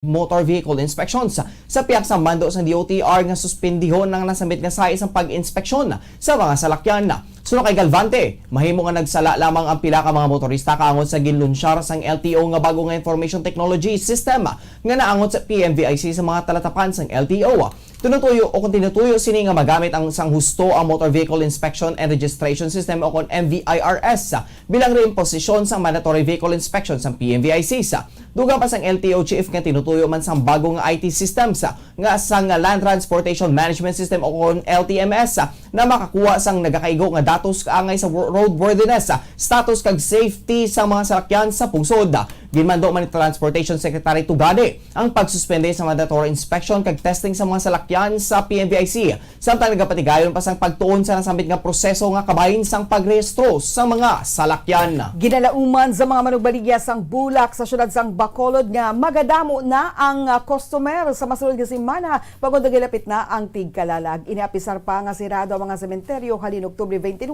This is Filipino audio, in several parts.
motor vehicle inspections sa piyak sa mando sa DOTR nga suspendihon ng nasambit nga sa isang pag-inspeksyon sa mga salakyan. Suno kay Galvante, mahimo nga nagsala lamang ang pila ka mga motorista kaangot sa ginlunsyar sang LTO nga bago nga information technology system nga naangot sa PMVIC sa mga talatapan sang LTO. Tinutuyo o kung tinutuyo sini nga magamit ang sang husto ang Motor Vehicle Inspection and Registration System o kon MVIRS bilang reimposisyon sang mandatory vehicle inspection sang PMVIC. Dugang pa sang LTO chief nga tinutuyo man sang bagong IT systems nga sang Land Transportation Management System o kon LTMS na makakuha sang nagakaigo nga datos kaangay sa roadworthiness, status kag safety sa mga salakyan sa pungsod. Ginmando man ni Transportation Secretary Tugade ang pagsuspende sa mandatory inspection kag testing sa mga salakyan sa PMVIC. Samtang nagapatigayon pa sang pagtuon sa nasambit nga proseso nga kabahin sang pagrehistro sa mga salakyan. Ginalauman sa mga manugbaligya sang bulak sa syudad sang Bacolod nga magadamo na ang customer sa masulod nga semana pagod nagilapit na ang tigkalalag. Iniapisar pa nga sirado ang mga sementeryo halin Oktubre 29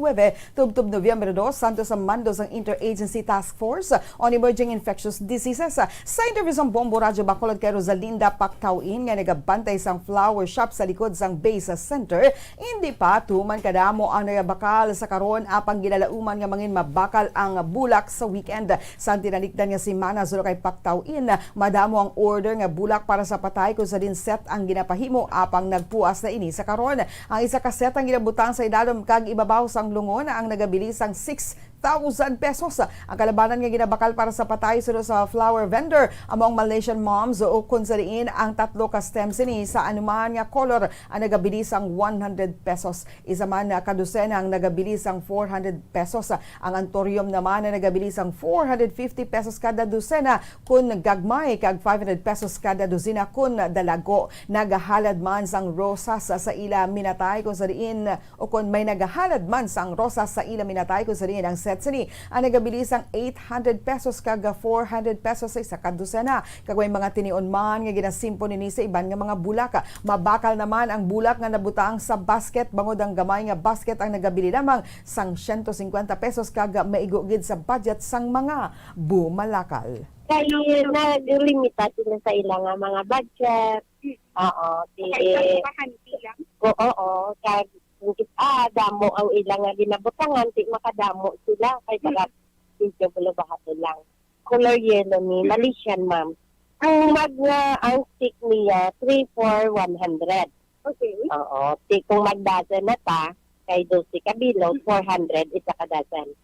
tubtob Nobyembre 2 santo sa mando sang Interagency Task Force on Emerging Infectious Diseases. Sa interview sa Bombo Radyo Bacolod kay Rosalinda Pactauin nga nagabantay sang flower shop sa likod sang Base Center, hindi pa tuman kadamo ang nagabakal sa karon apang ginalauman nga mangin mabakal ang bulak sa weekend. Sa tinalikdan nga semana sulo kay Pactauin, madamo ang order nga bulak para sa patay kung sa din set ang ginapahimo apang nagpuas na ini sa karon. Ang isa ka set ang ginabutang sa idalom kag ibabaw sang lungon ang nagabili sang 6,000 pesos. Ang kalabanan nga ginabakal para sa patay sunod sa flower vendor among Malaysian moms o kung sa diin ang tatlo ka stems ini sa anuman nga color ang nagabili sang 100 pesos. Isa man kadusena ang nagabili sang 400 pesos. Ang antorium naman na nagabili sang 450 pesos kada dosena kun gagmay kag 500 pesos kada dosena kun dalago. Nagahalad man sang rosas sa ila minatay kung sa diin o kun may nagahalad man sang rosas sa ila minatay kung sa diin ang set sini ang nagabili sang 800 pesos kag 400 pesos sa isa kadusena. Kag may mga tinion man nga ginasimpo nini sa iban nga mga bulak. Mabakal naman ang bulak nga nabutang sa basket bangod ang gamay nga basket ang nagabili lamang sang 150 pesos kag maigugid sa budget sang mga bumalakal. Kaya nag-limita sila sa ilang mga budget. Oo. Oo. Damo ang ilang nga ginabutangan, di makadamo sila. Kaya sarap dito bulabahat lang. Color yellow ni Malaysian, ma'am. Ang stick niya, 3 for 100. Okay. Oo. Kung magdasan na ta, kay 12 kabilo, 400 isa kadasan.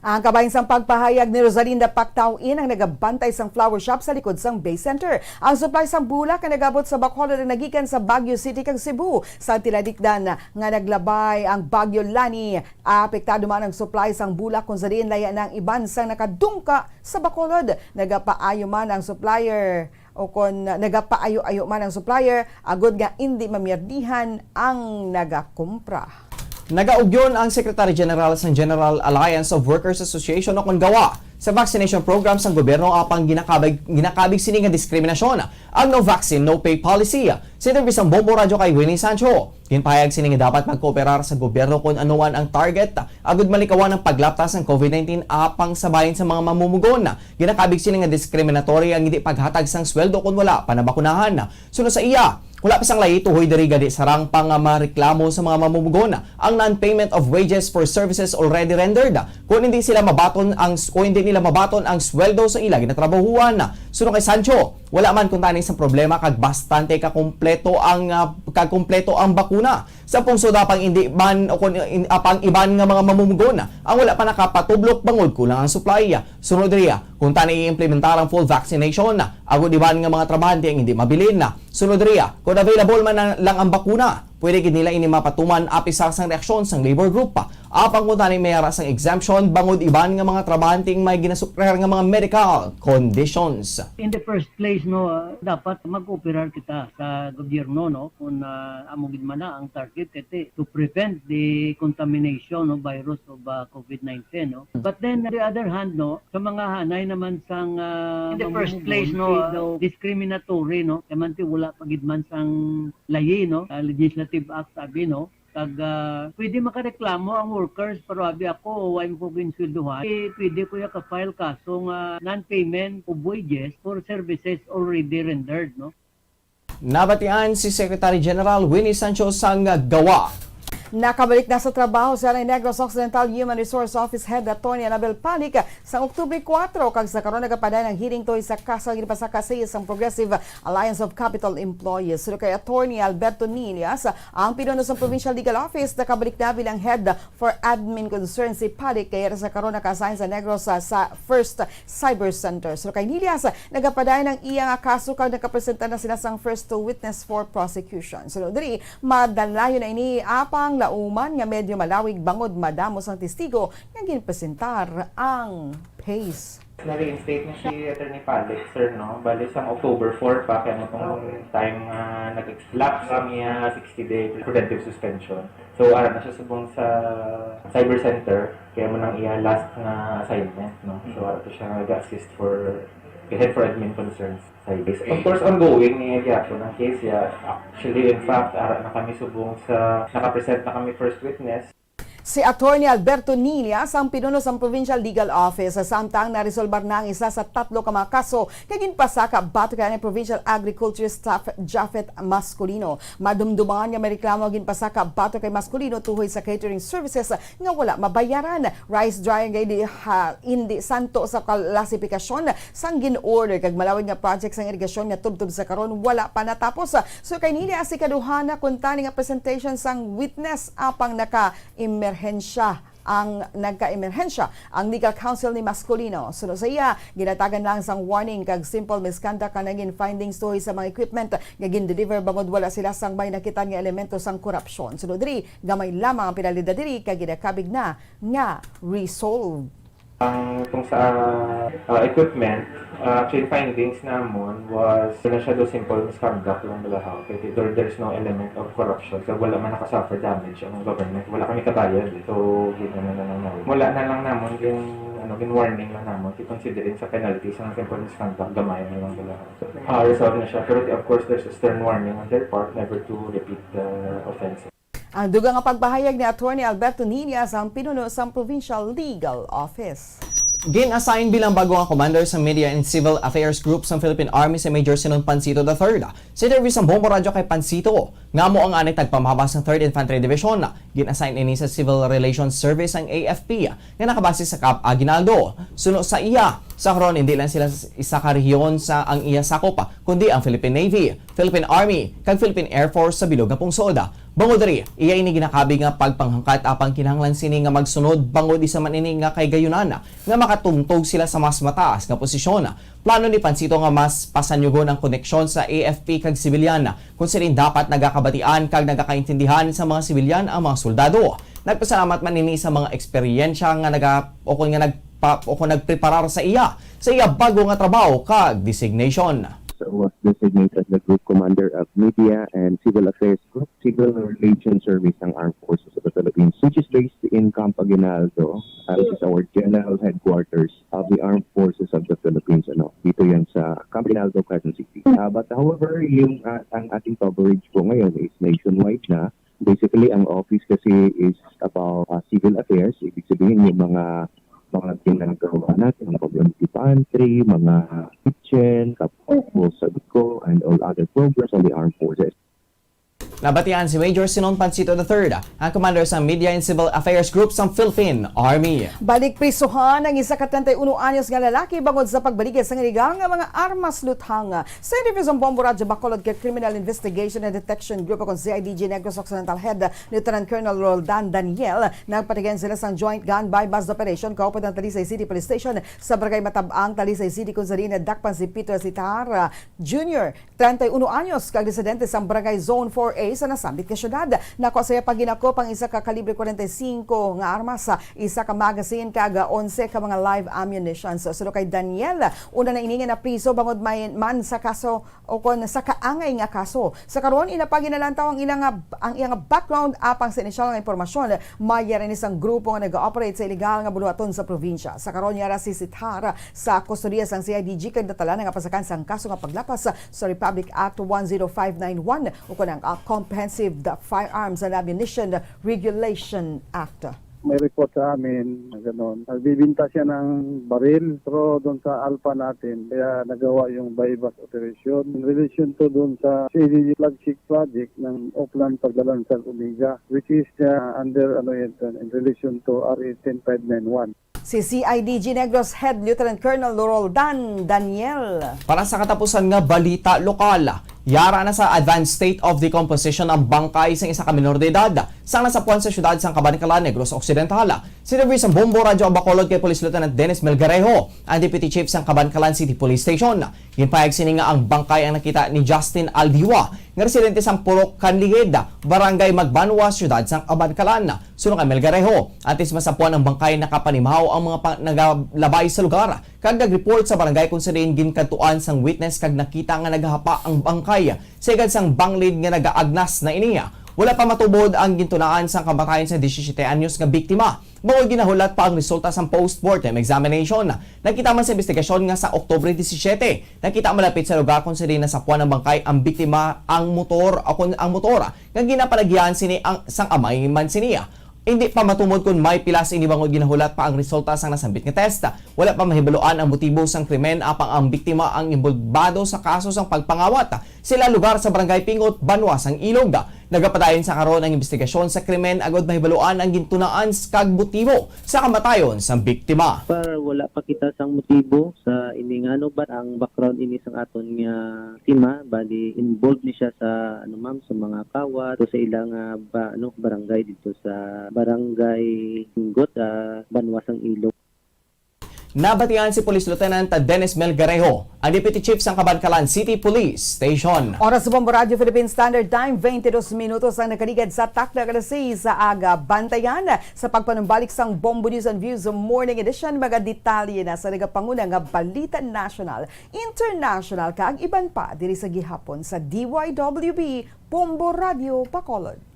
Ang kabahin sang pagpahayag ni Rosalinda Pactauin ang nagabantay sang flower shop sa likod sang Base Center. Ang supply sang bulak nga nagabot sa Bacolod na nagikan sa Baguio City kag Cebu. Sa tiladikdan nga naglabay ang Bagyo Lani, apektado man ang supply sang bulak kung sa diin laya ng iban sang nakadungka sa Bacolod. Nagapaayo man ang supplier o kung nagapaayo-ayo man ang supplier, agod nga hindi mamirdihan ang nagakumpra. Nagaugyon ang Secretary General sa General Alliance of Workers Association o gawa sa vaccination program sa gobyerno apang ginakabig sini nga diskriminasyon ang no vaccine no pay policy. Sa interview sa Bombo Radyo kay Winnie Sancho, ginpahayag sini nga dapat magkooperar sa gobyerno kung anuman ang target agud malikawan ang paglaptas ng COVID-19 apang sabayin sa mga mamumugon. Ginakabig sini nga discriminatory ang hindi paghatag sang sweldo kung wala pa nabakunahan. Sunod sa iya, wala pa sang layi tuhoy diri gadi sarang pang mareklamo sa mga mamumugon ang non-payment of wages for services already rendered kung hindi nila mabaton ang sweldo sa ila ginatrabahuan. Sunod kay Sancho, wala man kung taning sang problema kag bastante kakumpleto ang bakuna. Sa pungsod apang hindi man o apang iban nga mga mamumugon ang wala pa nakapatublok bangod kulang ang supply. Sunod diriya, kung tani i-implementar ang full vaccination, agud iban nga mga trabahante ang hindi mabilin. Sunod diriya, kung available man lang ang bakuna, pwede gid nila ini mapatuman apis sang reaksyon sang labor group apang kung tani mayara sang exemption bangod iban nga mga trabahante may ginasukrer nga mga medical conditions. In the first place, dapat mag-cooperar kita sa gobyerno, kung amo gid man na ang target to prevent the contamination of virus of COVID-19. But then, on the other hand, sa mga hanay naman sang in the first place, discriminatory, kamanti wala pagid man sang layi, legislative act sabi, Kag pwede makareklamo ang workers pero abi ako wa mo ginsweldohan. Pwede ko ya ka-file kaso nga non-payment of wages for services already rendered, no? Nabatian si Secretary General Winnie Sancho sang gawa. Nakabalik na sa trabaho sa Negros Occidental Human Resource Office Head Atty. Anabel Palik sa Oktubre 4 kag sa karon nagapaday ng hearing to sa kaso ginpasaka sa isang Progressive Alliance of Capital Employees. So kay Atty. Alberto Nilias, ang pinuno sa Provincial Legal Office nakabalik na bilang Head for Admin Concerns si Palik kay sa karon naka-assign sa Negros sa First Cyber Center. So kay Nilias nagapaday ng iyang kaso kag nakapresenta na sila sang first witness for prosecution. So diri madalayo na ini apang lauman nga medyo malawig bangod madamos ang testigo nga ginpresentar ang case. Na-reinstate na si Atty. Palik, sir, no? Bali, sa October 4 pa, kaya itong time nag-lapse kami 60-day preventive suspension. So, ara na siya subong sa Cyber Center, kaya mo nang iya last na assignment, no? So, ara to siya nag-assist for Head for Admin Concerns. Of course, ongoing ni Yato ng case. Actually, in fact, ara na kami subong sa, nakapresent na kami first witness. Si Atty. Alberto Nilias ang pinuno sa Provincial Legal Office samtang naresolbar na ang isa sa 3 ka mga kaso kay ginpasaka batok kay Provincial Agriculture Staff Jafet Masculino. Madumduman nga may reklamo ginpasaka batok kay Masculino tuhoy sa catering services nga wala mabayaran. Rice dryer nga hindi santo sa klasifikasyon sang gin-order kag malawig nga project sang irigasyon nga tubtub sa karon wala pa natapos. So kay Nilias si kaduhana kuntani nga presentation sang witness apang naka-emerhensya ang legal counsel ni Masculino. Sunod sa iya, ginatagan lang sang warning kag simple misconduct ka naging findings tuhoy sa mga equipment nga gin-deliver bangod wala sila sang may nakitan nga elemento sang korupsyon. Sunod diri, gamay lamang ang pinalida diri kag ginakabig na nga resolve. Kung sa equipment, actually findings namon was na siya do simple misconduct lang balahaw. Kaya there's no element of corruption. So wala man nakasuffer damage ang government. Wala kami kabayad. So gina na lang namin. Wala na lang namon gin-warning lang namon. I-considerin sa penalties ang simple misconduct. Gamay na lang balahaw. Resolve na siya. Pero of course, there's a stern warning on their part never to repeat the offense. Ang dugang nga pagpahayag ni Atty. Alberto Nilias ang pinuno sa Provincial Legal Office. Gin-assign bilang bagong commander sa Media and Civil Affairs Group sa Philippine Army si Major Sinon Pancito III. Sa interview sa Bombo Radio kay Pancito, nga mo ang anay tagpamabas ng 3rd Infantry Division. Gin-assign ini sa Civil Relations Service ang AFP nga nakabase sa Cap Aguinaldo. Suno sa iya, sa karon hindi lang sila isa ka rehiyon sa ang iya sakop, kundi ang Philippine Navy, Philippine Army, kag Philippine Air Force sa bilog nga pungsod. Bangod diri, iya ini ginakabi nga pagpanghangkat apang kinahanglan sini nga magsunod bangod isa man ini nga kay gayunan nga makatungtog sila sa mas mataas nga posisyon. Plano ni Pancito nga mas pasanyugon ang koneksyon sa AFP kag sibilyan kung silin dapat nagakabatian kag nagakaintindihan sa mga sibilyan ang mga soldado. Nagpasalamat man ini sa mga eksperyensya nga nagpreparar sa iya bago nga trabaho kag designation. Was designated as the Group Commander of Media and Civil Affairs Group, Civil Relations Service ng Armed Forces of the Philippines, which is based in Camp Aguinaldo, which is our general headquarters of the Armed Forces of the Philippines. Dito yan sa Camp Aguinaldo, Quezon City. But however, ang ating coverage po ngayon is nationwide na. Basically, ang office kasi is about civil affairs. Ibig sabihin yung mga ginagawa natin, mga community pantry, mga kitchen, kapos, sabiko, and all other programs on the armed forces. Nabatian si Major Sinon Pancito III, ang commander sa Media and Civil Affairs Group sa Philippine Army. Balik prisuhan ang isa ka 31 anyos nga lalaki bangod sa pagbaligya sa iligal nga mga armas luthang. Sa interview sa Bombo Radio Bacolod kay Criminal Investigation and Detection Group o CIDG Negros Occidental Head Lieutenant Colonel Roldan Daniel, nagpatigan sila sa joint gun by bust operation kaupad ng Talisay City Police Station sa Barangay Matabang, Talisay City kung saan dakpan si Peter Sitar Jr. 31 anyos kag residente sa Barangay Zone 4A sa nasambit ka syudad. Nako sa paginakop ang isa ka kalibre 45 nga armas, isa ka magazine kag 11 ka mga live ammunitions. So kay Daniel, una na iningan na priso bangod man sa kaso o kon sa kaangay nga kaso. Sa karon inapaginalantaw ang iyang background apang sa inisyal nga impormasyon, mayara ni sang grupo nga nag-operate sa illegal nga buluhaton sa probinsya. Sa karon yara si Sithara sa kustodiya sang CIDG kay natala nga pasakan sang kaso nga paglapas sa Republic Act 10591 o kon ang Comprehensive Firearms and Ammunition Regulation Act. May report sa amin na gano'n. Nagbibinta siya ng baril pero doon sa alpha natin kaya nagawa yung bypass operation in relation to doon sa CDG flagship project ng Oakland Pagdalan sa Omega which is under in relation to RA 10591. Si CIDG Negros Head Lieutenant Colonel Roldan Daniel. Para sa katapusan nga balita lokal, yara na sa advanced state of decomposition ang bangkay sa isa ka minor de edad sang nasapuan sa syudad sang Cabancalan, Negros Occidental. Sinabri sa Bombo Radyo ang Bacolod kay Police Lieutenant Dennis Melgarejo, ang Deputy Chief sang Cabancalan City Police Station. Ginpayag sini nga ang bangkay ang nakita ni Justin Aldiwa, nga residente sang Purok Canliged, Barangay Magbanwa, syudad sang Cabancalan. Sunod kay Melgarejo, antes masapuan ang bangkay nakapanimaw ang mga nagalabay sa lugar. Kag nag-report sa barangay kung saan ginkantuan sang witness kag nakita nga naghahapa ang bangkay sa igad sang banglid nga nagaagnas na iniya. Wala pa matubod ang gintunaan sang kamatayan sa 17 anyos nga biktima. Bawal ginahulat pa ang resulta sang post-mortem examination. Nakita man sa investigasyon nga sa Oktubre 17, nakita malapit sa lugar kung saan nasapuan ng bangkay ang biktima ang motor nga ginapalagyan sini ang sang amay man siniya. Hindi pa matumod kung may pilas ini bangod ginahulat pa ang resulta sang nasambit nga test. Wala pa mahibaluan ang motibo sang krimen apang ang biktima ang involbado sa kaso sang pagpangawat. Sila lugar sa Barangay Pingot, Banwa sang Ilog. Nagapadayon sa karon ang investigasyon sa krimen agod mahibaluan ang gintunaan kag motibo sa kamatayon sang biktima. Para wala pa kita sang motibo sa ini nga ano ba ang background ini sang aton nga biktima, bali involved ni siya sa sa mga kawat o sa ilang barangay dito sa Barangay Pingot, Banwa sang Ilog. Nabatian si Police Lieutenant Dennis Melgarejo, ang Deputy Chief sang Cabancalan City Police Station. Oras sa Bombo Radio Philippine Standard Time, 22 minutos ang nakaligid sa takda kalasay sa aga. Bantayan sa pagpanumbalik sang Bombo News and Views Morning Edition. Mga detalye na sa nagapanguna nga balita national, international kaag iban pa diri sa gihapon sa DYWB Bombo Radio Bacolod.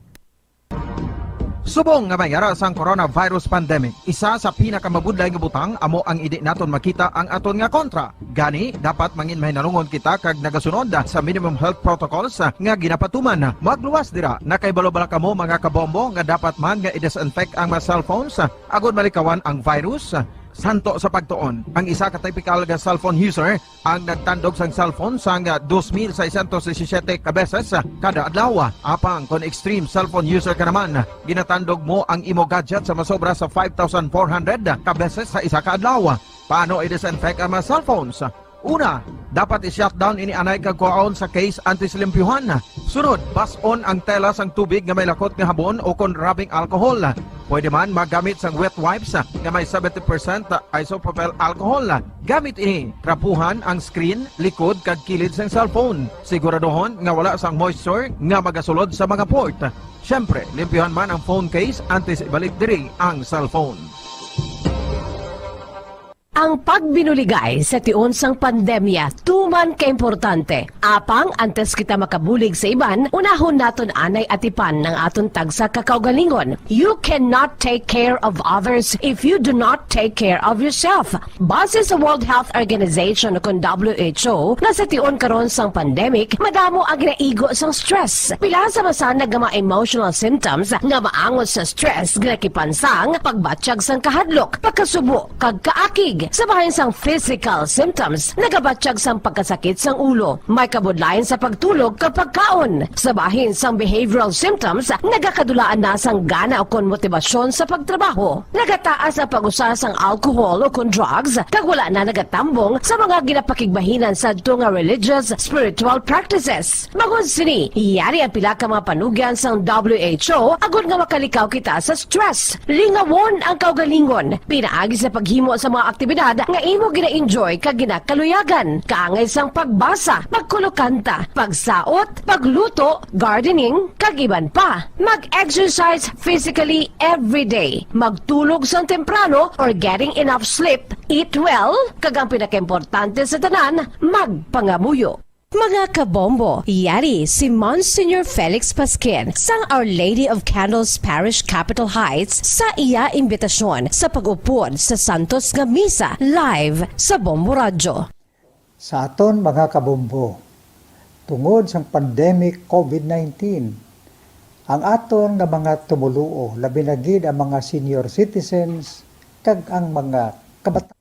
Subong nga mayara sang coronavirus pandemic, isa sa pinakamabudlay nga butang amo ang idi naton makita ang aton nga kontra. Gani dapat mangin mahinalungon kita kag nagasunod sa minimum health protocols nga ginapatuman. Magluwas dira na kay balo-bala kamo mga kabombo nga dapat man nga i-disinfect ang mga cellphones agud malikawan ang virus. Santo sa pagtuon, ang isa ka typical nga cellphone user ang nagtandog sang cellphone sang 2,617 ka beses kada adlaw. Apang kon extreme cellphone user ka naman, ginatandog mo ang imo gadget sa masobra sa 5,400 ka beses sa isa ka adlaw. Paano i-disinfect ang mga cellphones? Una, dapat i-shutdown ini anay kag kuhaon sa case anti-slimpyuhan. Sunod, pass-on ang tela sang tubig nga may lakot nga habon o kon rubbing alcohol. Pwede man magamit sang wet wipes nga may 70% isopropyl alcohol. Gamit ini, trapuhan ang screen, likod kag kilid sang cellphone. Siguraduhon nga wala sang moisture nga magasulod sa mga port. Syempre, limpyuhan man ang phone case antes ibalik diri ang cellphone. Ang pagbinuligay sa tiun sang pandemya, tuman ka-importante. Apang, antes kita makabulig sa iban, unahon naton anay atipan ng aton tagsa kakaugalingon. You cannot take care of others if you do not take care of yourself. Base sa World Health Organization o WHO, na sa tiun karon sang pandemic, madamo ang ginaigo sang stress. Pila sa masanag nga mga emotional symptoms nga maangon sa stress, ginakipansang, pagbatsyag sang kahadlok, pagkasubo, kag kaakig. Sa bahin sang physical symptoms, nagabatsyag sang pagkasakit sang ulo, may kabudlayan sa pagtulog kapag kaon. Sa bahin sang behavioral symptoms, nagakadulaan na sang gana o kon motibasyon sa pagtrabaho. Nagataas ang pag-usa sang alcohol o kon drugs, kag wala na nagatambong sa mga ginapakigbahinan sa nga religious, spiritual practices. Magod sini, iyari ang pila ka mga panugyan sang WHO agud nga makalikaw kita sa stress. Lingawon ang kaugalingon, pinaagi sa paghimo sa mga aktibidad nga imo gina-enjoy kag ginakaluyagan, kaangay sang pagbasa, pagkulokanta, pagsaot, pagluto, gardening, kag iban pa. Mag-exercise physically every day, magtulog sang temprano or getting enough sleep, eat well, kag ang pinakaimportante sa tanan, magpangamuyo. Mga kabombo, yari si Monsignor Felix Pasquin sang Our Lady of Candles Parish Capitol Heights sa iya imbitasyon sa pag-upod sa Santos nga Misa live sa Bombo Radio. Sa aton mga kabombo, tungod sa pandemic COVID-19, ang aton nga mga tumuluo, labi na gid ang mga senior citizens kag ang mga kabataan.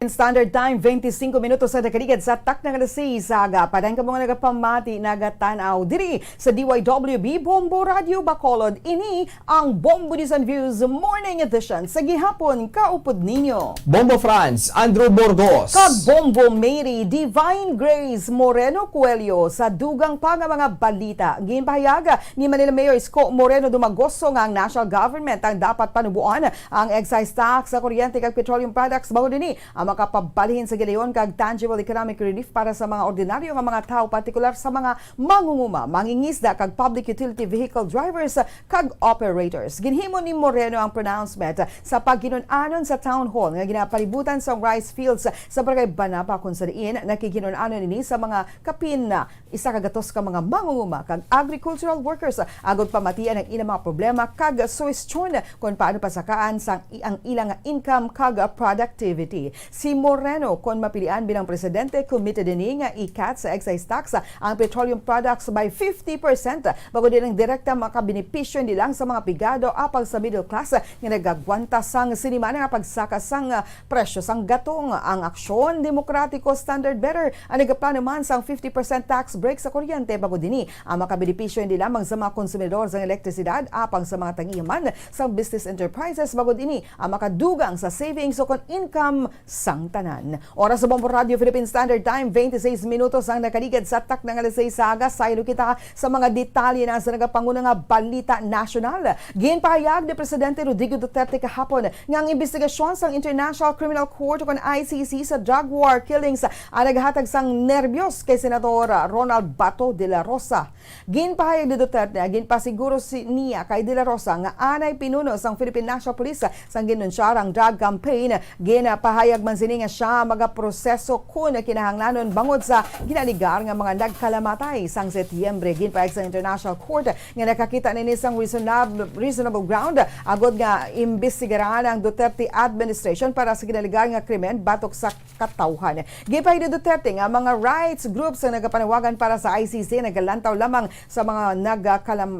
Standard Time, 25 minutos sa nakaligid sa taknang alas 6 saga. Padang ka mga nagapamati, nagatanaw diri sa DYWB Bombo Radio Bacolod. Ini ang Bombo News and Views Morning Edition sa gihapon kaupod ninyo. Bombo France, Andrew Burgos. Kag Bombo Mary, Divine Grace Moreno Coelho sa dugang pa nga mga balita. Ginpahayaga ni Manila Mayor Isko Moreno Dumagoso nga ang national government ang dapat panubuan ang excise tax sa kuryente kag petroleum products bago dinhi ang makapabalhin sa gilayon kag tangible economic relief para sa mga ordinaryo nga mga tao, partikular sa mga mangunguma, mangingisda kag public utility vehicle drivers kag operators. Ginhimo ni Moreno ang pronouncement sa pagginon-anon sa town hall nga ginapalibutan sa rice fields sa barangay Banapa kung saan nakiginon-anon ini sa mga kapin na isa kagatos ka mga mangunguma kag agricultural workers agod pamatian ang ilang mga problema kag suwestyon kung paano pasakaan sa ang ilang income kag productivity. Si Moreno, kung mapilian bilang presidente, committed din nga i-cut sa excise tax ang petroleum products by 50% bago din ang direkta makabenepisyo nilang sa mga pigado apang sa middle class nga nagagwanta sang sinimana nga pagsaka sang presyo sang gatong. Ang aksyon demokratiko standard bearer ang nagaplano man sang 50% tax break sa kuryente bago din ang makabenepisyo nila lamang sa mga konsumidor sang elektrisidad apang sa mga tangiyaman sa business enterprises bago din ang makadugang sa savings o kon income sang tanan. Oras sa Bombo Radio Philippine Standard Time, 26 minutos ang nakaligid sa tak ng alas 6 saga. Saylo kita sa mga detalye na sa nagapanguna nga balita nasyonal. Ginpahayag ni Presidente Rodrigo Duterte kahapon nga ang investigasyon sang International Criminal Court o ICC sa drug war killings ang naghatag sang nerbiyos kay Senador Ronald Bato de la Rosa. Ginpahayag ni Duterte, ginpasiguro niya kay de la Rosa nga anay pinuno sang Philippine National Police sang ginunsyarang drug campaign. Ginpahayag man sini nga siya magaproseso kung kinahanglanon bangod sa ginaligar nga mga nagkalamatay sang Setyembre. Ginpahayag sa International Court nga nakakita nini sang reasonable ground agod nga imbestigaran ang Duterte administration para sa ginaligar nga krimen batok sa katawhan. Ginpahayag ni Duterte nga mga rights groups ang nagapanawagan para sa ICC nagalantaw lamang sa mga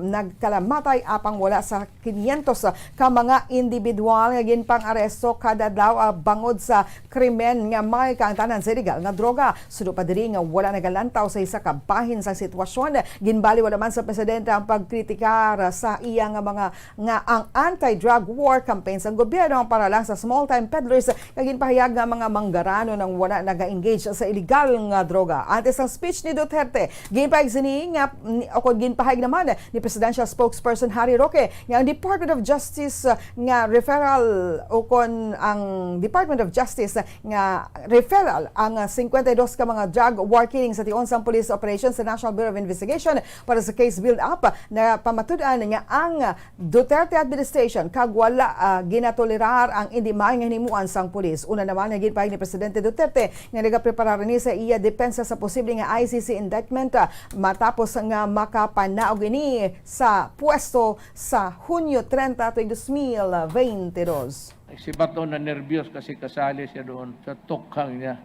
nagkalamatay apang wala sa 500 ka mga individual nga ginpang-aresto kada daw bangod sa krimen nga may kaangtanan sa illegal nga droga. Sudo pa diri nga wala nagalantaw sa isa ka bahin sa sitwasyon. Ginbaliw naman sa presidente ang pagkritikar sa iya nga mga nga ang anti-drug war campaign sa gobyerno para lang sa small-time peddlers nga ginpahayag nga mga manggarano nang wala naga-engage sa illegal nga droga. Antes ang speech ni Duterte, ginpahayag sini nga o ginpahayag naman ni Presidential Spokesperson Harry Roque nga ang Department of Justice nga referral o kon ang Department of Justice nga referral ang 52 ka mga drug war killings sa tiyon sang police operations sa National Bureau of Investigation para sa case build-up na pamatudan nga ang Duterte administration kag wala ginatolerar ang hindi maayong hinimuan sang pulis. Una naman nga ginpahayag ni Presidente Duterte nga nagapreparar ni sa iya depensa sa posibleng nga ICC indictment matapos nga makapanaog ini sa pwesto sa Hunyo 30, 2022. Si Bato na nervyos kasi kasali siya doon sa tukhang niya.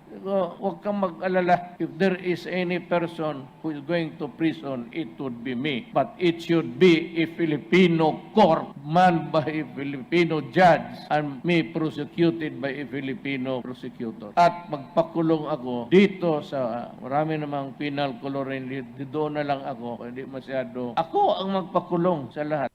Huwag kang mag-alala. If there is any person who is going to prison, it would be me. But it should be a Filipino court manned by a Filipino judge and me prosecuted by a Filipino prosecutor. At magpakulong ako dito sa marami namang penal coloring. Doon na lang ako. Hindi masyado. Ako ang magpakulong sa lahat.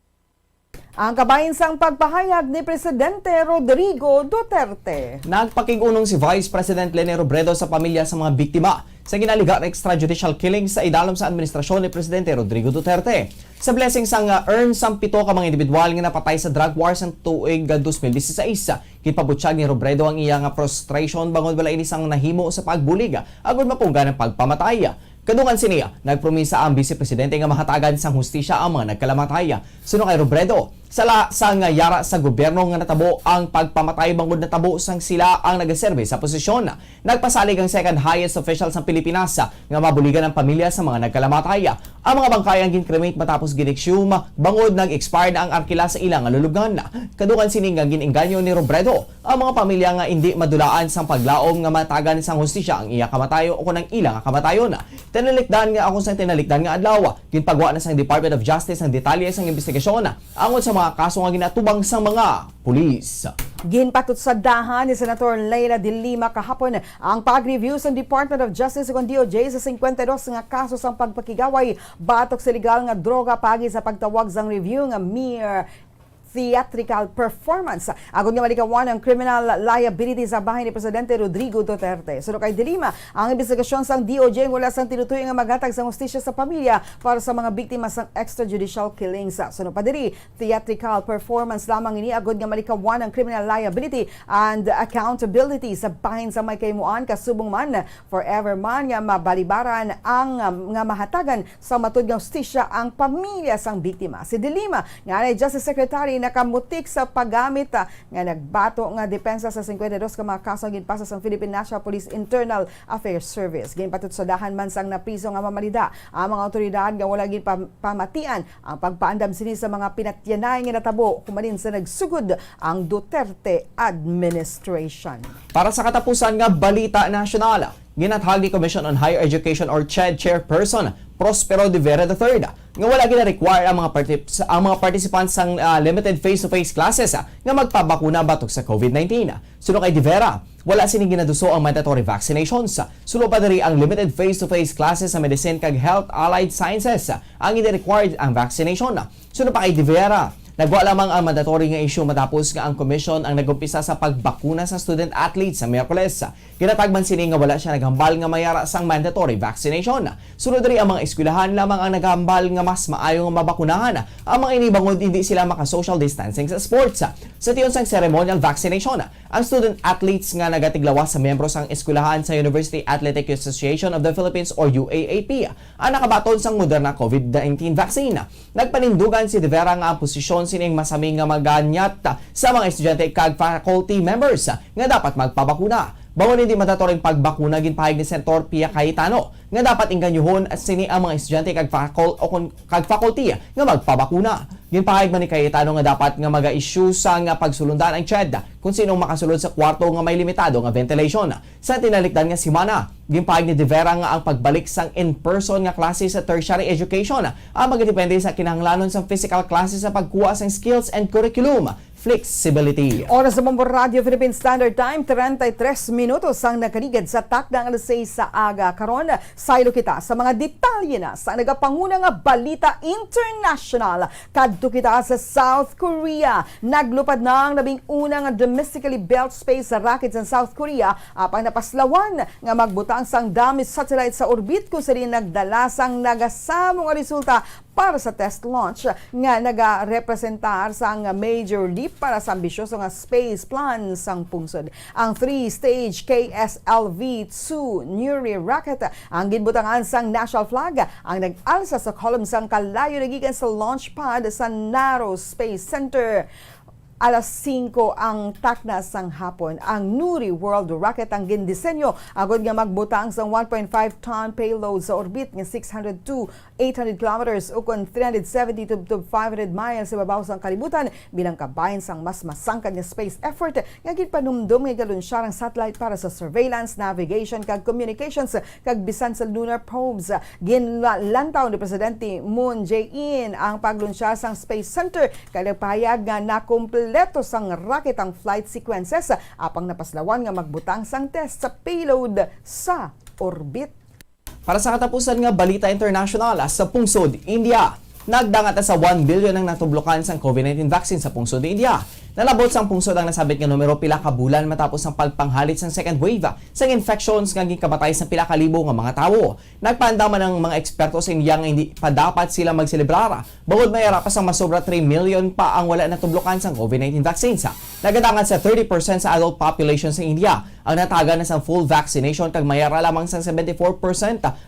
Ang kabayinsang pagpahayag ni Presidente Rodrigo Duterte. Nagpakigunong si Vice President Lene Robredo sa pamilya sa mga biktima sa ginaliga na extrajudicial killing sa idalom sa administrasyon ni Presidente Rodrigo Duterte. Sa blessing sang earn sang 7 ka mga individual nga napatay sa drug wars ang tuig 2016. Gipabutyag ni Robredo ang iya nga frustration bangod wala ini sang nahimo sa pagbulig agud mapungga ng pagpamatay. Kadungan siniya, nagpromisa ang Vice Presidente nga mahatagan sang hustisya ang mga nagkalamatay. Suno kay Robredo, sa nga yara sa gobyerno nga natabo ang pagpamatay bangod natabo sang sila ang nagaserbe sa posisyon. Nagpasalig ang second highest official sa Pilipinas nga mabuligan ang pamilya sa mga nagkalamatay. Ang mga bangkay ang ginkremate matapos ginexium bangod nag-expire na ang arkila sa ilang lulugan. Kadukan sining nga gininganyo ni Robredo ang mga pamilya nga hindi madulaan sang paglaom nga matagan sang hustisya ang iya kamatayo o kunang ilang kamatayon. Tinalikdan nga ako sang tinalikdan nga adlaw. Ginpagawa na sang Department of Justice ang detalye sang investigasyon angod sa mga kaso nga ginatubang sang mga pulis. Ginpatot sa dahan ni Senator Leila de Lima kahapon ang pag-review sa Department of Justice ug DOJ sa 52 nga kaso sang pagpakigaway batok sa legal nga droga pagi sa pagtawag sang review nga mere theatrical performance. Agon nga malikawan ang criminal liability sa bahay ni Presidente Rodrigo Duterte. Suno kay Dilima, ang investigasyon sang DOJ wala sang tinutuyo nga magatag sang hustisya sa pamilya para sa mga biktima sang extrajudicial killings. Suno pa diri, theatrical performance lamang ini agod nga malikawan ang criminal liability and accountability sa bahin sa may kaymuan kasubong man forever man nga mabalibaran ang nga mahatagan sa matud nga hustisya ang pamilya sang biktima. Si Dilima, nga na Justice Secretary nakamutik sa paggamit nga nagbato nga depensa sa 52 ka mga kaso ginpasa sa Philippine National Police Internal Affairs Service. Ginpatud sa dahan man sang napriso nga mamalida ang mga otoridad nga wala gin pamatian ang pagpaandam sini sa mga pinatyanay nga natabo kumanin sa nagsugod ang Duterte administration. Para sa katapusan nga balita nasyonal, ginathag ni Commission on Higher Education or CHED Chairperson Prospero de Vera III nga wala gina-require ang mga participants sang limited face-to-face classes nga magpabakuna batok sa COVID-19. Suno kay de Vera, wala sining ginaduso ang mandatory vaccinations. Suno pa diri ang limited face-to-face classes sa medicine kag health allied sciences ang hindi required ang vaccination. Suno pa kay de Vera, nagwa lamang ang mandatory nga issue matapos nga ang komisyon ang nagumpisa sa pagbakuna sa student athletes sa Miyerkules. Ginatagman sini nga wala siya naghambal nga mayara sang mandatory vaccination. Sunod rin ang mga eskwelahan lamang ang naghambal nga mas maayo nga mabakunahan. Ang mga inibangod hindi sila maka-social distancing sa sports. Sa tiyon sang ceremonial vaccination, ang student athletes nga nagatiglawas sa miyembro sang eskwelahan sa University Athletic Association of the Philippines or UAAP ang nakabaton sang Moderna COVID-19 vaccine. Nagpanindugan si De Vera nga ang posisyon sining masaming nga maganyat sa mga estudyante kag faculty members nga dapat magpabakuna. Bangon hindi mandatoring pagbakuna ginpahayag ni Senator Pia Cayetano nga dapat inganyuhon sini ang mga estudyante kag faculty nga magpabakuna. Ginpahayag man ni Cayetano nga dapat nga maga-issue sa nga pagsulundan ang CHED kung sinong makasulod sa kwarto nga may limitado nga ventilation. Sa tinalikdan nga simana, ginpahayag ni De Vera nga ang pagbalik sang in-person nga klase sa tertiary education ang magdepende sa kinahanglanon sa physical classes sa pagkuha sang skills and curriculum flexibility. Oras sa Bombo Radio Philippine Standard Time, 33 minutos ang nakaligid sa takdang alas 6 sa aga. Karon, saylo kita sa mga detalye na sa nagapanguna nga balita international. Kadto kita sa South Korea. Naglupad na ang labing una nga domestically built space rocket sa South Korea apang napaslawan nga magbutang sang dami satellite sa orbit kung sari nagdala sang nagasamo nga resulta para sa test launch nga nagarepresentar sa major leap para sa ambisyoso nga space plan sang pungsod. Ang 3-stage KSLV-2 Nuri rocket ang ginbutangan sang national flag ang nag-alsa sa column sang kalayo nagikan sa launch pad sa Naro Space Center. Alas 5 ang takna sang hapon. Ang Nuri World Rocket ang gindisenyo agod nga magbutang sang 1.5 ton payload sa orbit nga 600 to 800 kilometers o kon 370 to 500 miles sa babaw sang kalibutan bilang kabahin sang mas masangkad nga space effort nga ginpanumdum nga galunsyar ang satellite para sa surveillance, navigation kag communications kag bisan sa lunar probes. Ginlantaw ni Presidente Moon Jae-in ang paglunsyar sang Space Center kay nagpahayag nga nakumpleto sang rocket ang flight sequences apang napaslawan nga magbutang sang test sa payload sa orbit. Para sa katapusan nga balita international sa pungsod India, nagdangat sa 1 billion ang natublokan sang COVID-19 vaccine sa pungsod India. Nalabot sang pungsod ang nasabit nga numero pila ka bulan matapos ang pagpanghalit sang second wave sang infections nga gikamatay sa pila ka libo nga mga tawo. Nagpaandaman ng mga eksperto sa India nga hindi pa dapat sila magselebrar. Bangod mayara pa sang masobra 3 million pa ang wala natublokan sang COVID-19 vaccines. Nagadangat sa 30% sa adult population sa India ang natagan na sa full vaccination kag mayara lamang sa 74%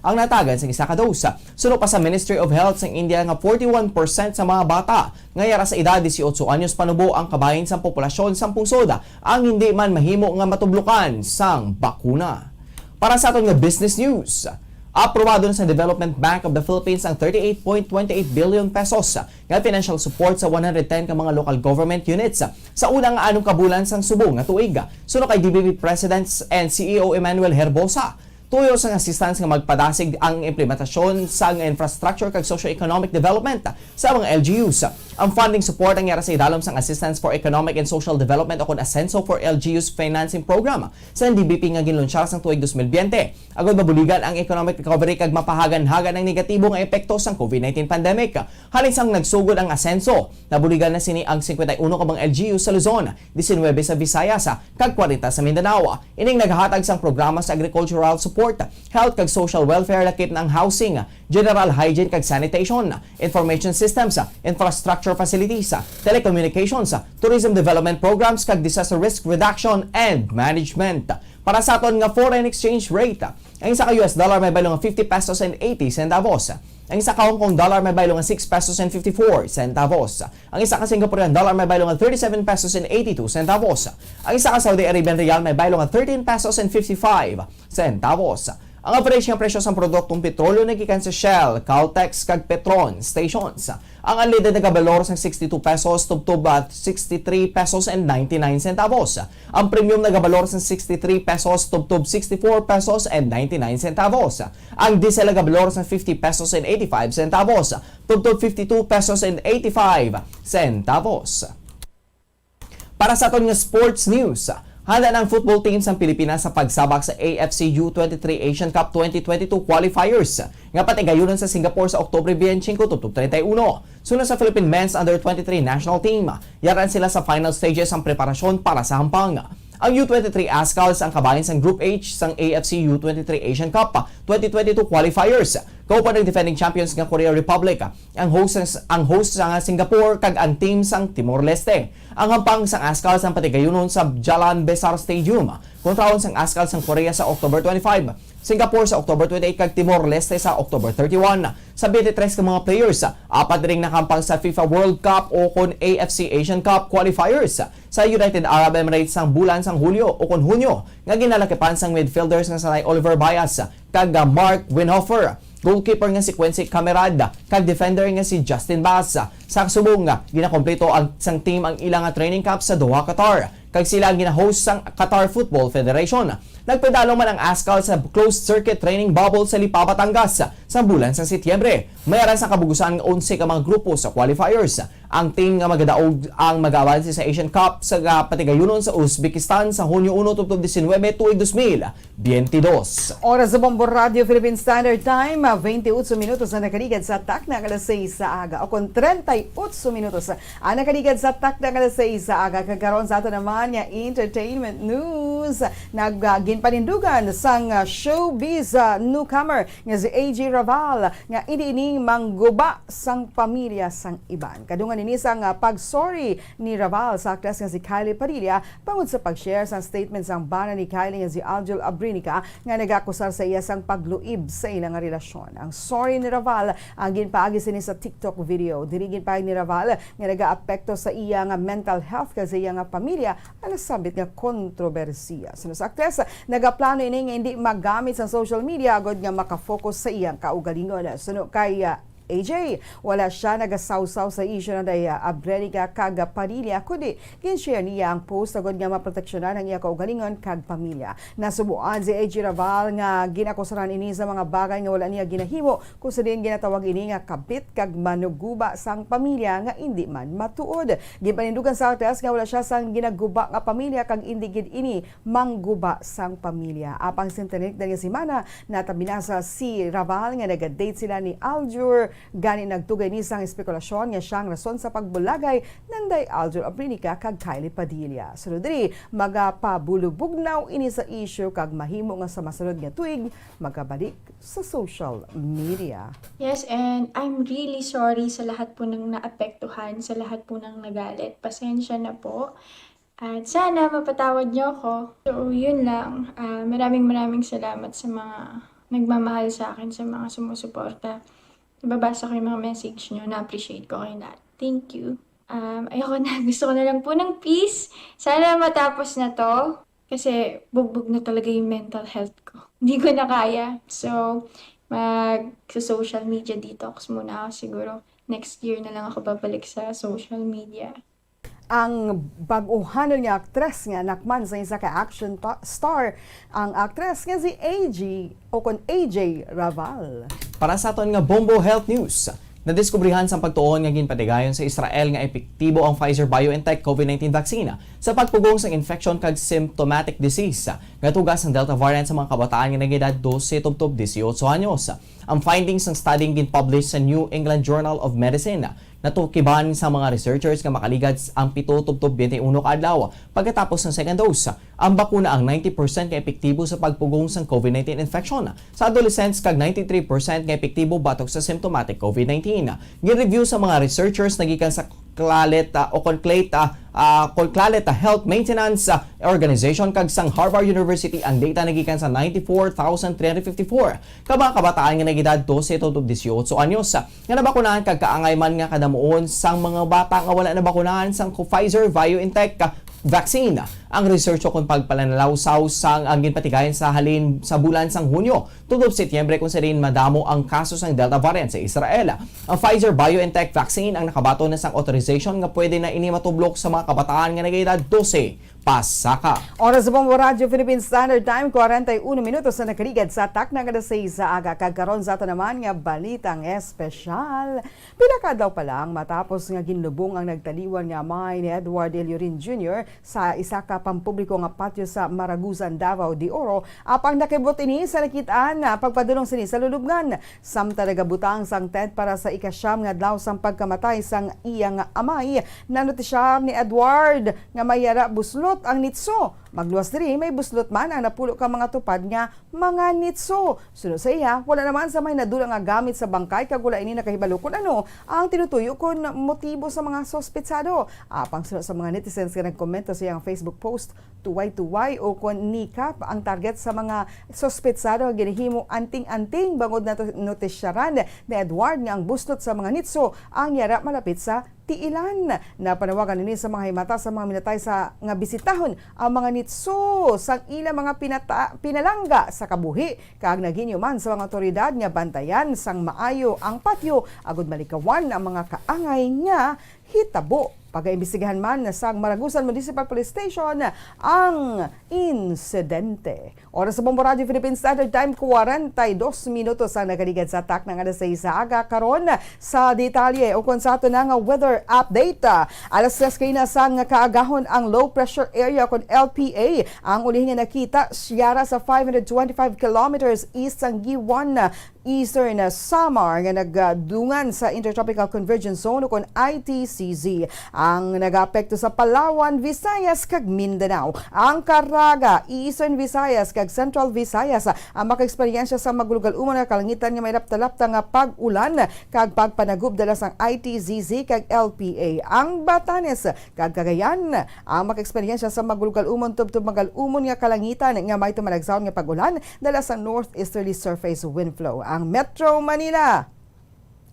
ang natagan sa isa ka dose. Suno pa sa Ministry of Health sa India nga 41% sa mga bata ngayara sa edad 18 anyos panubo ang kabahin sa populasyon sa pungsod ang hindi man mahimo nga matublukan sang bakuna. Para sa aton nga business news, aprobado na sa Development Bank of the Philippines ang 38.28 billion pesos nga financial support sa 110 ka mga local government units sa unang anong kabulan sang subong nga tuig. Suno kay DBP President and CEO Emmanuel Herbosa, tuyo sa assistance nga magpadasig ang implementasyon sa infrastructure kag socio-economic development sa mga LGUs. Ang funding support ang yara sa idalom sang Assistance for Economic and Social Development o kon Asenso for LGUs Financing Program sa DBP nga ginlunsyar sang tuig 2020. Agod mabuligan ang economic recovery kag mapahagan-hagan ang negatibo nga epekto sang COVID-19 pandemic. Halin sang nagsugod ang Asenso, nabuligan na sini ang 51 ka mga LGU sa Luzon, 19 sa Visayas kag 40 sa Mindanao. Ining naghatag sang programa sa agricultural support, health kag social welfare lakip ng housing, general hygiene kag sanitation, information systems, infrastructure facilities, telecommunications, tourism development programs kag disaster risk reduction and management. Para sa aton nga foreign exchange rate, ang isa ka US dollar may baylo nga 50 pesos and 80 centavos. Ang isa ka Hong Kong dollar may baylo nga 6 pesos and 54 centavos. Ang isa ka Singaporean dollar may baylo nga 37 pesos and 82 centavos. Ang isa ka Saudi Arabian rial may baylo nga 13 pesos and 55 centavos. Ang average nga presyo sa produktong petrolyo nagikan sa Shell, Caltex kag Petron stations. Ang unleaded na kabalor sa 62 pesos tubtob at 63 pesos and 99 centavos. Ang premium na kabalor sa 63 pesos tubtob 64 pesos and 99 centavos. Ang diesel na kabalor sa 50 pesos and 85 centavos tubtob 52 pesos and 85 centavos. Para sa aton nga sports news, handa ng football team sa Pilipinas sa pagsabak sa AFC U23 Asian Cup 2022 qualifiers nga patigayunan sa Singapore sa Oktubre 25 tubtob 31. Sunod sa Philippine Men's Under-23 National Team, yaran sila sa final stages ang preparasyon para sa hampang. Ang U23 Ascals ang kabahin sa Group H sang AFC U23 Asian Cup 2022 qualifiers. Kaupan ng defending champions nga Korea Republic, ang host sa Singapore kag ang team sang Timor-Leste. Ang hampang sang Ascals ang patigayunon sa Jalan Besar Stadium kontraon sang Ascals sang Korea sa October 25, Singapore sa October 28 kag Timor-Leste sa October 31. Sa 23 ka mga players, apat ring nakampang sa FIFA World Cup o kon AFC Asian Cup qualifiers sa United Arab Emirates sang bulan sang Hulyo o kon Hunyo nga ginalakipan sang midfielders nga sanay Oliver Bias kag Mark Winhofer, goalkeeper nga si Quincy Camerad kag defender nga si Justin Bass. Sa subong ginakompleto ang sang team ang ilang training camp sa Doha, Qatar kag sila ang gina-host sang Qatar Football Federation. Nagpadalo man ang Ascal sa closed circuit training bubble sa Lipa, Batangas sa bulan sa Setyembre. Mayaran sa kabugusan ng 11 ka mga grupo sa qualifiers. Ang team nga magadaog ang mag-avanse sa Asian Cup sa patigayunon sa Uzbekistan sa Hunyo 1 tubtob 19 tuig 2022. Oras sa Bombo Radio Philippine Standard Time, 28 minutos na nakaligad sa tak na alas 6 sa aga. O kung 38 minutos na nakaligad sa tak na alas 6 sa aga. Kagkaroon sa ato naman nga entertainment news. Ginpanindugan sang showbiz newcomer nga si AJ Raval nga iniining mangguba sang pamilya sang iban. Kadungan ini sang pag-sorry ni Raval sa aktres nga si Kylie Padilla pangud sa pag-share sang statement sang bana ni Kylie nga si Aljul Abrinica nga nagakusar sa iya sang pagluib sa ilang relasyon. Ang sorry ni Raval ang ginpaagi sini sa TikTok video. Diri ginpaagi ni Raval nga nagaapekto sa iya nga mental health kasi iya nga pamilya ang nasabit nga kontrobersiya. Sa aktres nagaplano ini nga hindi magamit sa social media agad nga makafocus sa iyang kaugalingon. Suno kay AJ, wala siya nagasawsaw sa issue na daya Abrinica kag Padilla, kundi ginshare niya ang post agad nga maproteksyonan ang iya kaugalingon kag pamilya. Nasubuan si AJ Raval nga ginakusaran ini sa mga bagay nga wala niya ginahimo kung sa din ginatawag ini nga kabit kag manuguba sang pamilya nga hindi man matuod. Ginpanindugan sa aktres nga wala siya sang ginaguba nga pamilya kag hindi gid ini mangguba sang pamilya. Apang sintenik nga semana natabinasa si Raval nga naga-date sila ni Aljur. Gani nagtugay ni sang espekulasyon nga siyang rason sa pagbulagay nanday Aljur Abrinica kag Kylie Padilla. Sunod diri magapabulubugnaw ini sa issue kag mahimo nga sa masunod nga tuig magabalik sa social media. Yes, and I'm really sorry sa lahat po ng naapektuhan, sa lahat po ng nagalit. Pasensya na po. At sana mapatawad niyo ako. So, yun lang. Maraming salamat sa mga nagmamahal sa akin, sa mga sumusuporta. Nababasa ko yung mga message niyo. Na-appreciate ko kayo lahat. Thank you. Ayoko na. Gusto ko na lang po ng peace. Sana matapos na to. Kasi bugbog na talaga yung mental health ko. Hindi ko na kaya. So, mag-social media detox muna ako siguro. Next year na lang ako babalik sa social media. Ang baguhan nga aktres nga nakman sa isa ka action star ang aktres nga si AJ Raval. Para sa aton nga Bombo Health News, nadiskubrihan sa pagtuon nga ginpatigayon sa Israel nga epektibo ang Pfizer-BioNTech COVID-19 vaccine sa pagpugong sa infection kag symptomatic disease nga tugas ng Delta variant sa mga kabataan nga nagedad 12 tubtob 18 anyos. Ang findings ng study gin-publish sa New England Journal of Medicine natukiban sa mga researchers nga makaligad ang 7 tubtob 21 kaadlaw pagkatapos ng second dose. Ang bakuna ang 90% nga epektibo sa pagpugong sa COVID-19 infection. Sa adolescents kag 93% nga epektibo batok sa symptomatic COVID-19. Gin-review sa mga researchers nagikan sa Conclave Health Maintenance Organization kag sang Harvard University ang data nagikan sa 94,354 ka mga kabataan nga nagedad 12 to 18 anyos nga nabakunahan kag kaangay man nga kadamuon sang mga bata nga wala nabakunahan sang Pfizer-BioNTech vaccine. Ang research kung pagpalanalawsaw sang ang ginpatigayon sa halin sa bulan sang Hunyo tulob Setyembre kung sa rin madamo ang kaso sang Delta variant sa Israel. Ang Pfizer-BioNTech vaccine ang nakabato na sang authorization nga pwede na ini matublok sa mga kabataan nga nagedad 12 pasaka. Oras sa Bombo Radio Philippine Standard Time, 41 minutos na nakaligad sa takna nga 6 sa aga. Kagkaroon sa ito naman nga balitang espesyal. Pinaka daw pa lang matapos nga ginlubong ang nagtaliwan nga may ni Edward Eliorin Jr. sa isa ka pampubliko nga patio sa Maragusan, Davao de Oro. Apang nakibot ini sa nakitaan na pagpadulong sini sa lulubngan. Samta nagabutang sang tent para sa ikasyam nga adlaw sang pagkamatay sang iyang amay. Nanotisya ni Edward nga mayara buslot ang nitso. Magluwas diri may buslot man ang napulo ka mga tupad nga mga nitso. Sunod sa iya, wala naman sa may nadula nga gamit sa bangkay kag wala ini nakahibalo kun ano ang tinutuyo kun motibo sa mga sospetsado. Apang sunod sa mga netizens nga nagkomento sa iyang Facebook post, tuway-tuway o kun nikap ang target sa mga sospetsado nga ginihimo anting-anting bangod na notisyaran ni Edward nga ang buslot sa mga nitso ang yara malapit sa tiilan. Napanawagan nini sa mga himata sa mga minatay sa nga bisitahon ang mga nitso sa ilang mga pinalangga sa kabuhi kag naginyo man sa mga otoridad nga bantayan sang maayo ang patio agud malikawan ang mga kaangay nga hitabo. Pag-imbestigahan man sa Maragusan Municipal Police Station ang insidente. Oras sa Bombo Radio Philippine Standard Time, 42 minutos ang nakaligad sa atak ng alas 6 sa aga. Karon sa detalye o kung sa ato na nga weather update. Alas 3 kayo na sa kaagahon ang low pressure area kung LPA. Ang uli nga nakita siyara sa 525 kilometers east ang G1 Eastern Samar nga nagdungan sa Intertropical Convergence Zone o kung ITCZ. Ang nag-apekto sa Palawan, Visayas kag Mindanao. Ang Caraga, Eastern Visayas kag Central Visayas ang makaeksperyensya sa magulugal-umon nga kalangitan nga may lapta-lapta nga pag-ulan kag pagpanagub dala sang ITZZ kag LPA. Ang Batanes kag Cagayan ang makaeksperyensya sa magulugal-umon tubtob magal-umon nga kalangitan nga may tumalagsaon nga pag-ulan dala sa northeasterly surface wind flow. Ang Metro Manila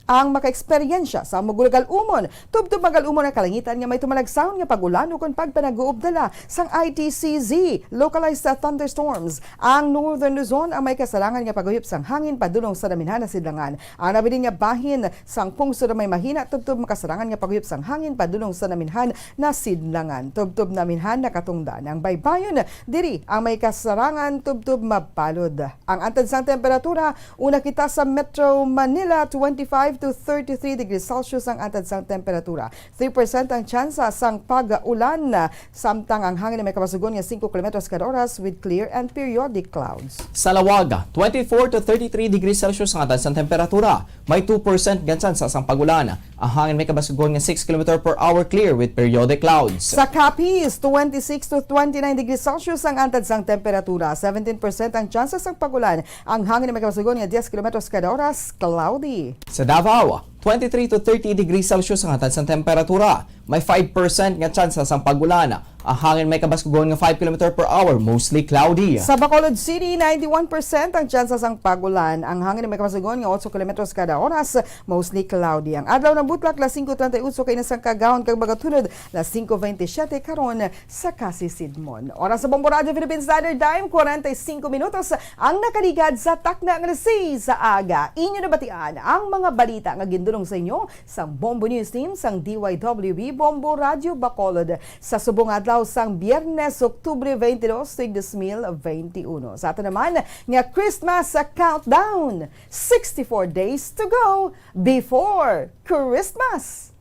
ang makaeksperyensya sa magulugal-umon tubtob magal-umon nga kalangitan nga may tumalagsaon nga pag-ulan o kung pagpanaguob dala sang ITCZ localized thunderstorms. Ang Northern Luzon ang may kasalangan nga paguyop sang hangin padulong sa Naminhan na Sidlangan. Ang nabilin nga bahin sang pungsod na may mahina tubtob makasalangan nga paguyop sang hangin padulong sa Naminhan na Sidlangan. Tubtob Naminhan na katungdan ang baybayon diri ang may kasarangan tubtob mapalod. Ang antad sang temperatura una kita sa Metro Manila 25 to 33 degrees Celsius ang antad sang temperatura. 3% ang tsansa sang pag-ulan samtang ang hangin na may kapasugon nga 5 km kada oras with clear and periodic clouds. Sa Lawaga, 24 to 33 degrees Celsius ang antad sang temperatura. May 2% tsansa sang pag-ulan. Ang hangin may kapasugon nga 6 km per hour clear with periodic clouds. Sa Capiz, 26 to 29 degrees Celsius ang antad sang temperatura. 17% ang tsansa sang pag-ulan. Ang hangin na may kapasugon nga 10 km kada oras, cloudy. Sa Davao, 23 to 30 degrees Celsius ang hatad sa temperatura. May 5% nga chance sa pagulan. Ang hangin may kabaskugon nga 5 km per hour, mostly cloudy. Sa Bacolod City, 91% ang chance sa pagulan. Ang hangin may kabaskugon nga 8 km kada oras, mostly cloudy. Ang adlaw ng butlak, 5:38 kay nasang kagahon kag bagatulod, 5:27 karon sa Kasisidmon. Oras sa Bombo Radio Philippine Standard Time, 45 minutos ang nakaligad sa takna nga sa aga. Inyo nabatian ang mga balita nga gindulong sa inyo sa Bombo News Team sang DYWB Bombo Radio Bacolod sa subong adlaw sang Biyernes, Oktubre 22, 2021. Sa ato naman nga Christmas countdown, 64 days to go before Christmas.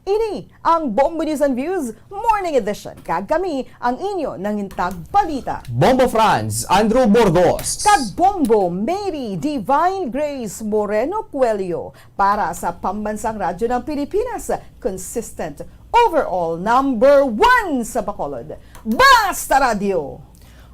Ini ang Bombo News and Views Morning Edition. Kag kami ang inyo nangintag balita. Bombo Franz, Andrew Borgos. Kag Bombo Mary Divine Grace Moreno Cuello para sa Pambansang Radyo ng Pilipinas. Consistent overall number 1 sa Bacolod. Basta Radio!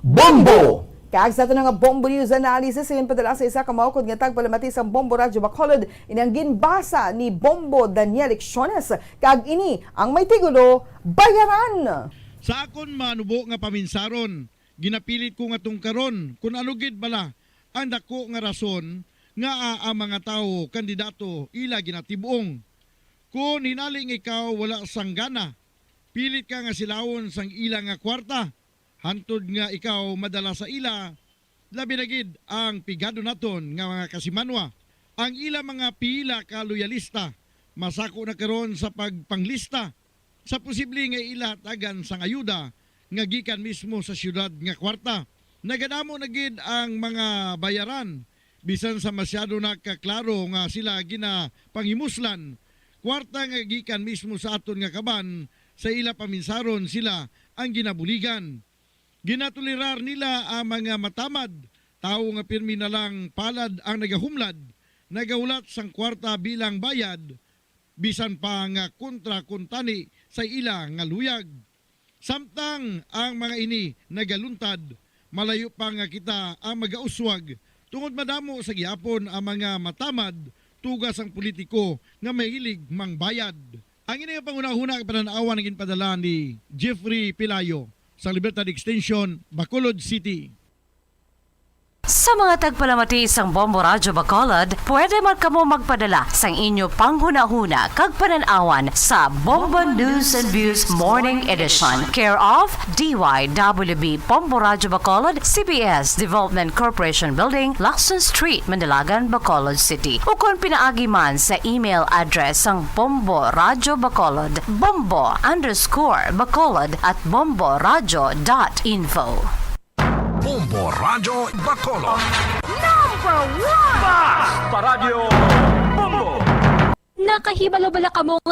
Bombo! Kag sa ito nga Bombo News Analysis, ayon padala sa isa kamaukod nga tagpalamati sa Bombo Radio Bacolod, inang ginbasa ni Bombo Daniel Ixones. Kag ini ang may tigulo, bayaran! Sa akon manubo nga paminsaron, ginapilit ko nga tungkaron kung ano gid bala ang dako nga rason nga ang mga tao kandidato ila ginatibuong. Kung hinaling ikaw wala sanggana, pilit ka nga silawon sang ila nga kwarta, hantod nga ikaw madala sa ila, labi na gid ang pigado naton nga mga kasimanwa. Ang ila mga pila ka loyalista, masako na karon sa pagpanglista, sa posible nga ila tagan sang ayuda, nga gikan mismo sa syudad nga kwarta. Nagadamo na gid ang mga bayaran, bisan sa masyado na kaklaro nga sila gina panghimuslan. Kwarta nga gikan mismo sa aton nga kaban, sa ila paminsaron sila ang ginabuligan. Ginatulirar nila ang mga matamad, tao nga pirmi na lang palad ang nagahumlad, nagaulat sang kwarta bilang bayad, bisan pa nga kontra kuntani sa ila nga luyag. Samtang ang mga ini nagaluntad, malayo pa nga kita ang magauswag, tungod madamo sa gihapon ang mga matamad, tugas ang politiko nga mahilig mangbayad. Ang ini nga pangunahuna ang pananawan ng inpadala ni Jeffrey Pilayo sa Libertad Extension, Bacolod City. Sa mga tagpalamati sang Bombo Radyo Bacolod, pwede man kamo magpadala sang inyo panghuna-huna kag pananawan sa Bombo News and Views Morning Edition. Care of DYWB Bombo Radyo Bacolod, CBS Development Corporation Building, Lacson Street, Mandalagan, Bacolod City. O kung pinaagi man sa email address sang Bombo Radyo Bacolod, bombo_bacolod@bomboradyo.info. Bombo Radio Bacolod. Number 1! Basta Radio Bombo! Nakahibalo bala kamo